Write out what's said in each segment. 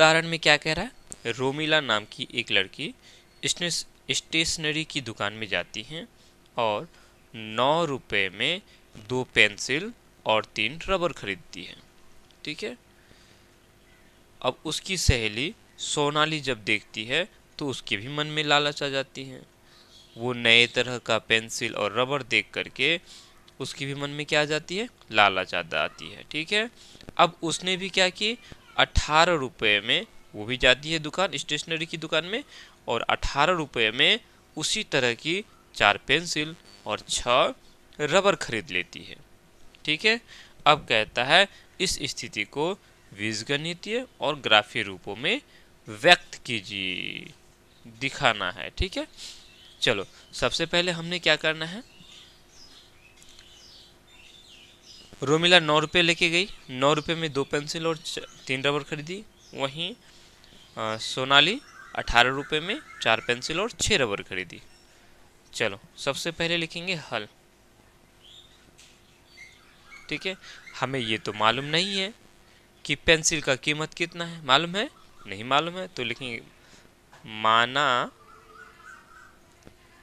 उदाहरण में क्या कह रहा है, रोमिला नाम की एक लड़की स्टेशनरी की दुकान में जाती है और 9 रुपये में 2 पेंसिल और 3 रबर खरीदती है। ठीक है। अब उसकी सहेली सोनाली जब देखती है तो उसके भी मन में लालच आ जाती है। वो नए तरह का पेंसिल और रबर देख करके उसकी भी मन में क्या आ जाती है, लालच आ जाती है। ठीक है। अब उसने भी क्या की, 18 रुपये में वो भी जाती है दुकान, स्टेशनरी की दुकान में, और 18 रुपये में उसी तरह की 4 पेंसिल और 6 रबर खरीद लेती है। ठीक है। अब कहता है इस स्थिति को बीजगणितीय और ग्राफीय रूपों में व्यक्त कीजिए, दिखाना है। ठीक है। चलो सबसे पहले हमने क्या करना है, रोमिला 9 रुपये लेके गई, 9 रुपये में 2 पेंसिल और 3 रबर खरीदी। वहीं सोनाली 18 रुपये में 4 पेंसिल और 6 रबर खरीदी। चलो सबसे पहले लिखेंगे हल। ठीक है। हमें ये तो मालूम नहीं है कि पेंसिल का कीमत कितना है, मालूम है, नहीं मालूम है, तो लिखेंगे माना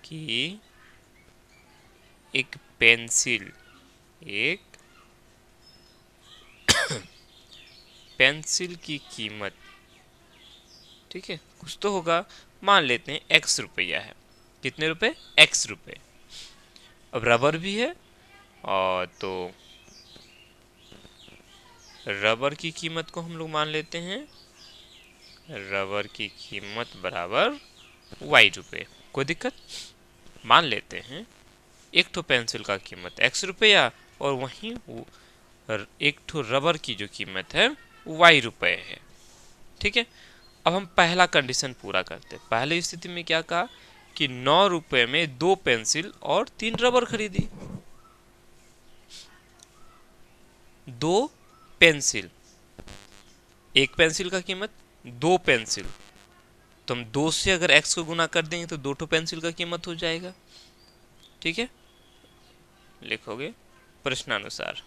कि एक पेंसिल की कीमत, ठीक है, कुछ तो होगा, मान लेते हैं x रुपया है। कितने रुपए, x रुपए। अब रबर भी है, और तो रबर की कीमत को हम लोग मान लेते हैं, रबर की कीमत बराबर y रुपए। कोई दिक्कत, मान लेते हैं एक ठो पेंसिल का कीमत x रुपया और वहीं एक ठो रबर की जो कीमत है y रुपए है। ठीक है। अब हम पहला कंडीशन पूरा करते हैं। पहली स्थिति में क्या कहा कि 9 रुपये में 2 पेंसिल और 3 रबर खरीदी। 2 पेंसिल, एक पेंसिल का कीमत 2 पेंसिल, तो हम 2 से अगर x को गुना कर देंगे तो 2 ठो पेंसिल का कीमत हो जाएगा। ठीक है। लिखोगे प्रश्नानुसार,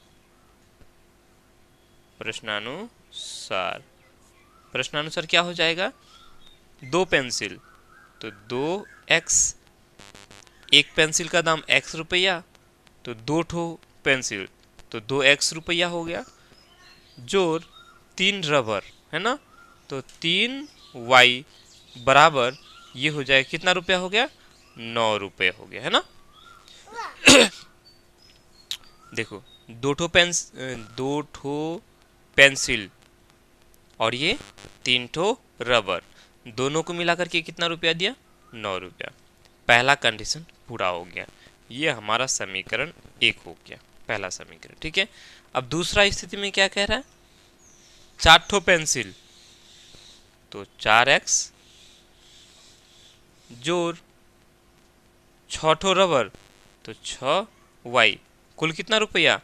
प्रश्नानुसार क्या हो जाएगा, 2 पेंसिल तो 2x, एक पेंसिल का दाम x रुपया, तो 2 ठो पेंसिल तो 2x रुपया हो गया, जोड़ 3 रबर है ना, तो 3y बराबर ये हो जाएगा, कितना रुपया हो गया, 9 रुपये हो गया, है ना। देखो 2 ठो पेंसिल और ये 3 ठो रबर, दोनों को मिलाकर के कितना रुपया दिया, 9 रुपया। पहला कंडीशन पूरा हो गया, ये हमारा समीकरण 1 हो गया, पहला समीकरण। ठीक है। अब दूसरा स्थिति में क्या कह रहा है, 4 ठो पेंसिल तो 4x जोड़ 6 ठो रबर तो 6y, कुल कितना रुपया,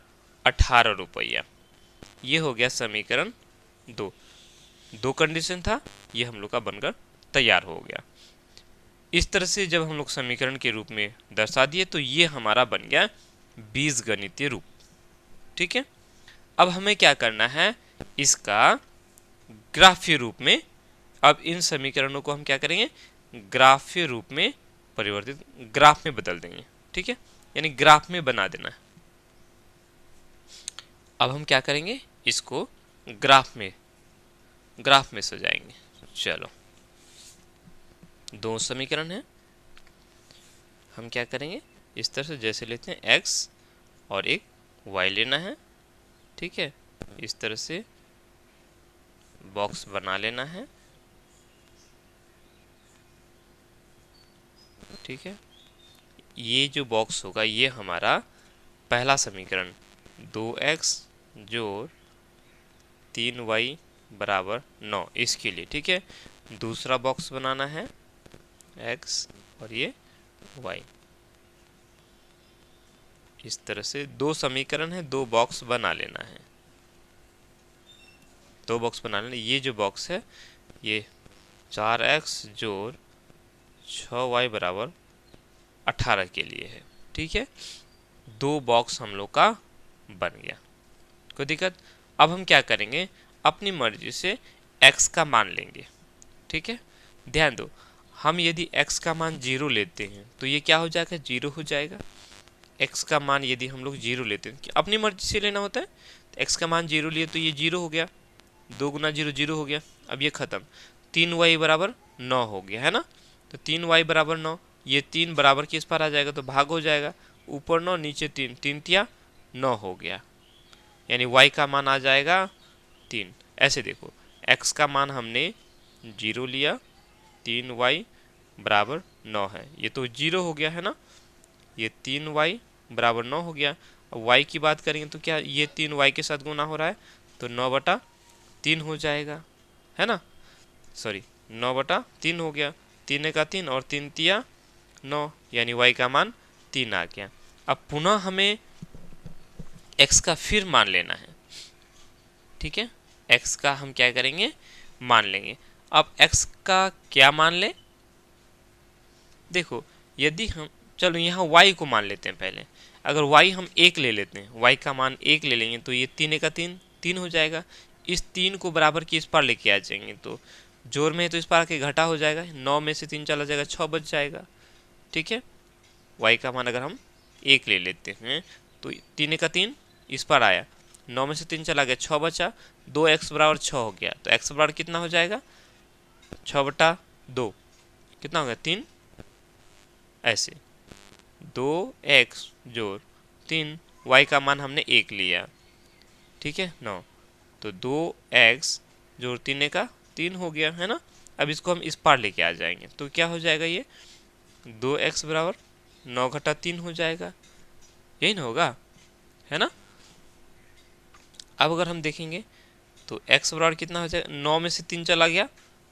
18 रुपया। ये हो गया समीकरण 2। 2 कंडीशन था, ये हम लोग का बनकर तैयार हो गया। इस तरह से जब हम लोग समीकरण के रूप में दर्शा दिए तो ये हमारा बन गया बीजगणितीय रूप। ठीक है। अब हमें क्या करना है, इसका ग्राफीय रूप में, अब इन समीकरणों को हम क्या करेंगे, ग्राफीय रूप में परिवर्तित, ग्राफ में बदल देंगे। ठीक है, यानी ग्राफ में बना देना है। अब हम क्या करेंगे, इसको ग्राफ में सजाएंगे। चलो 2 समीकरण है, हम क्या करेंगे, इस तरह से जैसे लेते हैं x और एक y लेना है। ठीक है, इस तरह से बॉक्स बना लेना है। ठीक है, ये जो बॉक्स होगा ये हमारा पहला समीकरण 2x जोड़ 3y बराबर 9, इसके लिए। ठीक है, दूसरा बॉक्स बनाना है x और ये y, इस तरह से 2 समीकरण है, 2 बॉक्स बना लेना है, 2 बॉक्स बना लेना। ये जो बॉक्स है ये 4x जोड़ 6y बराबर 18 के लिए है। ठीक है, 2 बॉक्स हम लोग का बन गया, कोई दिक्कत। अब हम क्या करेंगे, अपनी मर्जी से x का मान लेंगे। ठीक है, ध्यान दो, हम यदि x का मान 0 लेते हैं तो ये क्या हो जाएगा, 0 हो जाएगा। x का मान यदि हम लोग 0 लेते हैं, अपनी मर्जी से लेना होता है, तो x का मान 0 लिए तो ये 0 हो गया, 2 गुना 0 0 हो गया। अब ये खत्म, 3y बराबर 9 हो गया है ना, तो 3y बराबर 9, ये 3 बराबर किस पर आ जाएगा, तो भाग हो जाएगा, ऊपर 9 नीचे 3, 3 तिया 9 हो गया, यानी y का मान आ जाएगा 3। ऐसे देखो, x का मान हमने 0 लिया, 3y बराबर 9 है, ये तो 0 हो गया है ना, ये 3y बराबर 9 हो गया। अब y की बात करेंगे तो क्या, ये 3y के साथ गुना हो रहा है, तो 9/3 हो जाएगा, है ना, सॉरी 9/3 हो गया, 3 का 3 और 3 तिया 9, यानी y का मान 3 आ गया। अब पुनः हमें x का फिर मान लेना है। ठीक है, x का हम क्या करेंगे, मान लेंगे। अब x का क्या मान लें, देखो यदि हम, चलो यहाँ y को मान लेते हैं पहले, अगर y हम 1 ले लेते हैं, y का मान 1 ले लेंगे तो ये 3 का 3 3 हो जाएगा। इस 3 को बराबर की इस पार लेके आ जाएंगे तो जोर में है तो इस पार आके घटा हो जाएगा, 9 में से 3 चला जाएगा, 6 बच जाएगा। ठीक है, y का मान अगर हम 1 ले लेते हैं तो 3 का 3 इस पर आया, 9 में से 3 चला गया, 6 बचा, 2x बराबर 6 हो गया, तो x बराबर कितना हो जाएगा, 6/2 कितना हो गया, 3। ऐसे 2x जोड़ 3, y का मान हमने 1 लिया, ठीक है 9, तो 2x जोड़ 3 का 3 हो गया, है ना। अब इसको हम इस पार लेके आ जाएंगे तो क्या हो जाएगा, ये 2x बराबर 9/3 हो जाएगा, यही ना होगा, है ना। अब अगर हम देखेंगे तो x बराबर कितना हो जाएगा, 9 में से 3 चला गया,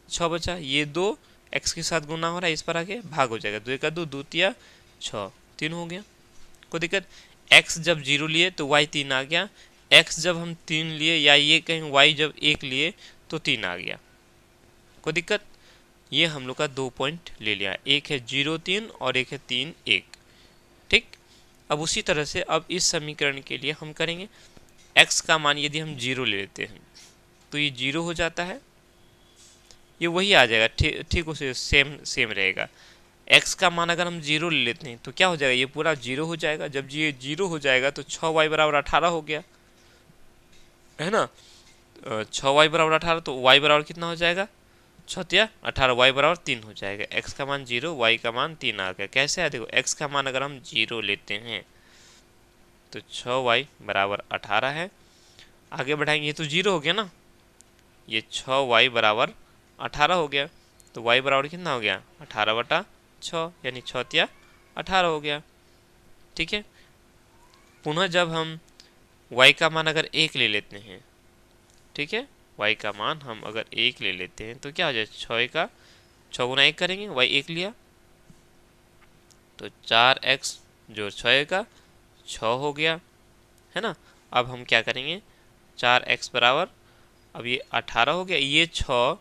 6 बचा, ये 2 x के साथ गुना हो रहा है, इस पर आके भाग हो जाएगा, 2 का 2 2 तिया 6, 3 हो गया, कोई दिक्कत। x जब 0 लिए तो y 3 आ गया, x जब हम 3 लिए, या ये कहीं y जब 1 लिए तो 3 आ गया, कोई दिक्कत। ये हम लोग का 2 पॉइंट ले लिया, एक है 0 3 और एक है 3 1। ठीक, अब उसी तरह से अब इस समीकरण के लिए हम करेंगे, x का मान यदि हम 0 ले लेते हैं तो ये 0 हो जाता है, ये वही आ जाएगा, ठीक उसे सेम रहेगा। x का मान अगर हम 0 ले लेते हैं तो क्या हो जाएगा, ये पूरा 0 हो जाएगा, जब ये 0 हो जाएगा तो 6y बराबर 18 हो गया, है ना। 6y बराबर 18, तो y बराबर कितना हो जाएगा, 6 18, y बराबर 3 हो जाएगा। x का मान 0, y का मान 3 आ गया। कैसे है, देखो x का मान अगर हम 0 लेते हैं तो 6y बराबर 18 है, आगे बढ़ाएंगे, ये तो 0 हो गया ना, ये 6y बराबर 18 हो गया, तो y बराबर कितना हो गया, 18/6, यानी 6 तिया 18 हो गया। ठीक है, पुनः जब हम y का मान अगर 1 ले लेते हैं, ठीक है, y का मान हम अगर 1 ले लेते हैं तो क्या हो जाए, 6 गुना 1 करेंगे, y 1 लिया तो 4x जोड़ 6 का 6 हो गया, है ना। अब हम क्या करेंगे, 4x बराबर, अब ये 18 हो गया, ये 6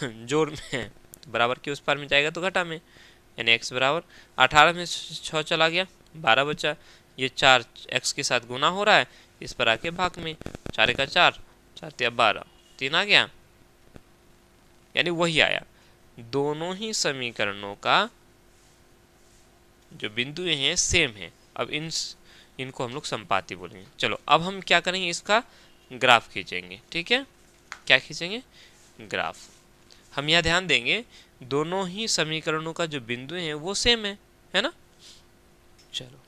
जोड़ में है तो बराबर के उस पार में जाएगा तो घटा में, यानी x बराबर 18 में 6 चला गया, 12 बचा, ये 4 x के साथ गुना हो रहा है, इस पर आके भाग में, 4 का 4, 4 तिया 12, 3 आ गया, यानी वही आया। दोनों ही समीकरणों का जो बिंदु हैं सेम है। अब इनको हम लोग संपाती बोलेंगे। चलो अब हम क्या करेंगे, इसका ग्राफ खींचेंगे। ठीक है, क्या खींचेंगे, ग्राफ। हम यहाँ ध्यान देंगे दोनों ही समीकरणों का जो बिंदु हैं वो सेम है ना। चलो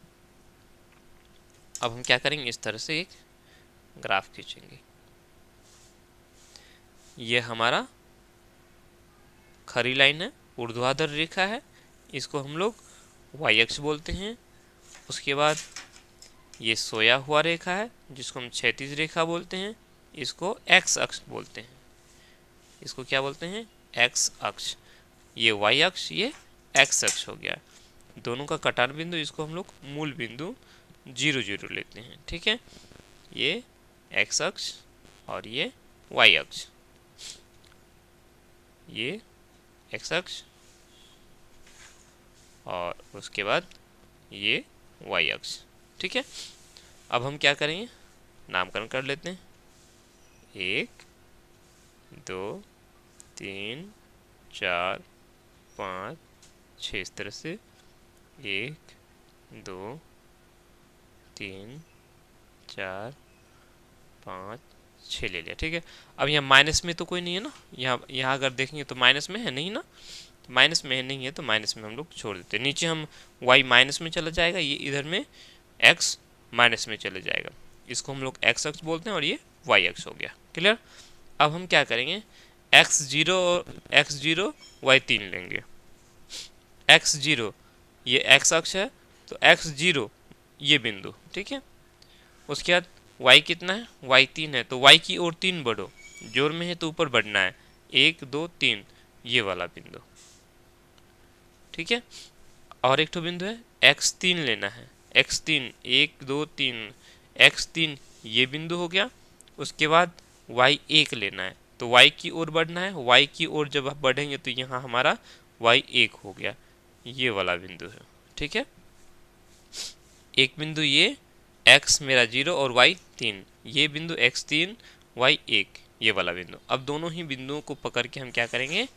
अब हम क्या करेंगे, इस तरह से एक ग्राफ खींचेंगे। ये हमारा खरी लाइन है, ऊर्ध्वाधर रेखा है, इसको हम लोग y अक्ष बोलते हैं। उसके बाद ये सोया हुआ रेखा है जिसको हम क्षैतिज रेखा बोलते हैं, इसको x अक्ष बोलते हैं। इसको क्या बोलते हैं, x अक्ष। ये y अक्ष, ये x अक्ष हो गया। दोनों का कटान बिंदु, इसको हम लोग मूल बिंदु 0 0 लेते हैं। ठीक है, ये x अक्ष और ये y अक्ष, ये x अक्ष और उसके बाद ये y अक्ष। ठीक है, अब हम क्या करेंगे, नामकरण कर लेते हैं, 1 2 3 4 5 6, इस तरह से 1 2 3 4 5 6 ले लिया। ठीक है, अब यहाँ माइनस में तो कोई नहीं है ना, यहाँ अगर देखेंगे तो माइनस में है नहीं ना, तो माइनस में है नहीं है तो माइनस में हम लोग छोड़ देते हैं। नीचे हम y माइनस में चला जाएगा, ये इधर में x माइनस में चले जाएगा, इसको हम लोग x अक्ष बोलते हैं और ये y अक्ष हो गया। क्लियर। अब हम क्या करेंगे, x0 और x0 y3 लेंगे। x0 ये x अक्ष है तो x0 ये बिंदु, ठीक है। उसके बाद y कितना है, y3 है तो y की ओर 3 बढ़ो, जोर में है तो ऊपर बढ़ना है, 1 2 3 ये वाला बिंदु, ठीक है। और एक तो बिंदु है x3 लेना है, x3 1 2 3 x3 ये बिंदु हो गया। उसके बाद y1 लेना है तो y की ओर बढ़ना है, y की ओर जब आप बढ़ेंगे तो यहाँ हमारा y1 हो गया, ये वाला बिंदु है, ठीक है। एक बिंदु ये x मेरा 0 और y 3, ये बिंदु x3 y1 ये वाला बिंदु। अब दोनों ही बिंदुओं को पकड़ के हम क्या करेंगे,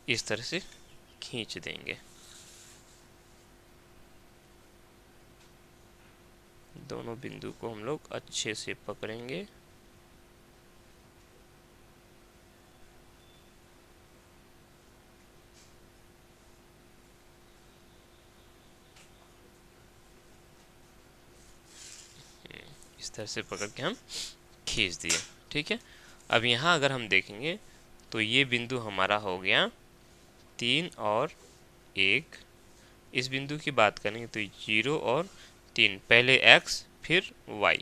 इस तरह से खींच देंगे। दोनों बिंदु को हम लोग अच्छे से पकड़ेंगे। इस तरह से पकड़ के हम खींच दिए, ठीक है। अब यहाँ अगर हम देखेंगे तो ये बिंदु हमारा हो गया 3 और 1। इस बिंदु की बात करेंगे तो 0 और 3, पहले x फिर y,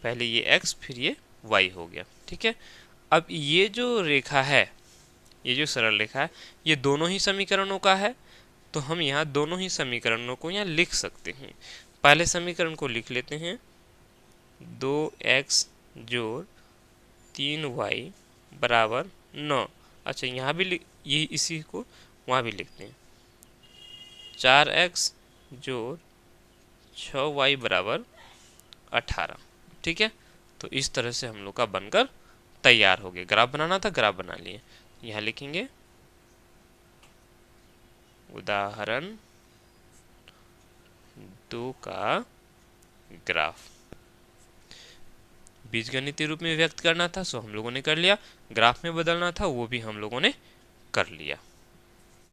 पहले ये x फिर ये y हो गया, ठीक है। अब ये जो रेखा है, ये जो सरल रेखा है, ये दोनों ही समीकरणों का है, तो हम यहाँ दोनों ही समीकरणों को यहाँ लिख सकते हैं। पहले समीकरण को लिख लेते हैं, 2x जोड़ 3y बराबर 9। अच्छा यहाँ भी ये इसी को वहाँ भी लिखते हैं, 4x जोड़ 6y बराबर 18, ठीक है। तो इस तरह से हम लोग का बनकर तैयार हो गया। ग्राफ बनाना था, ग्राफ बना लिए। यहाँ लिखेंगे उदाहरण 2 का ग्राफ। बीजगणितीय रूप में व्यक्त करना था सो हम लोगों ने कर लिया, ग्राफ में बदलना था वो भी हम लोगों ने कर लिया।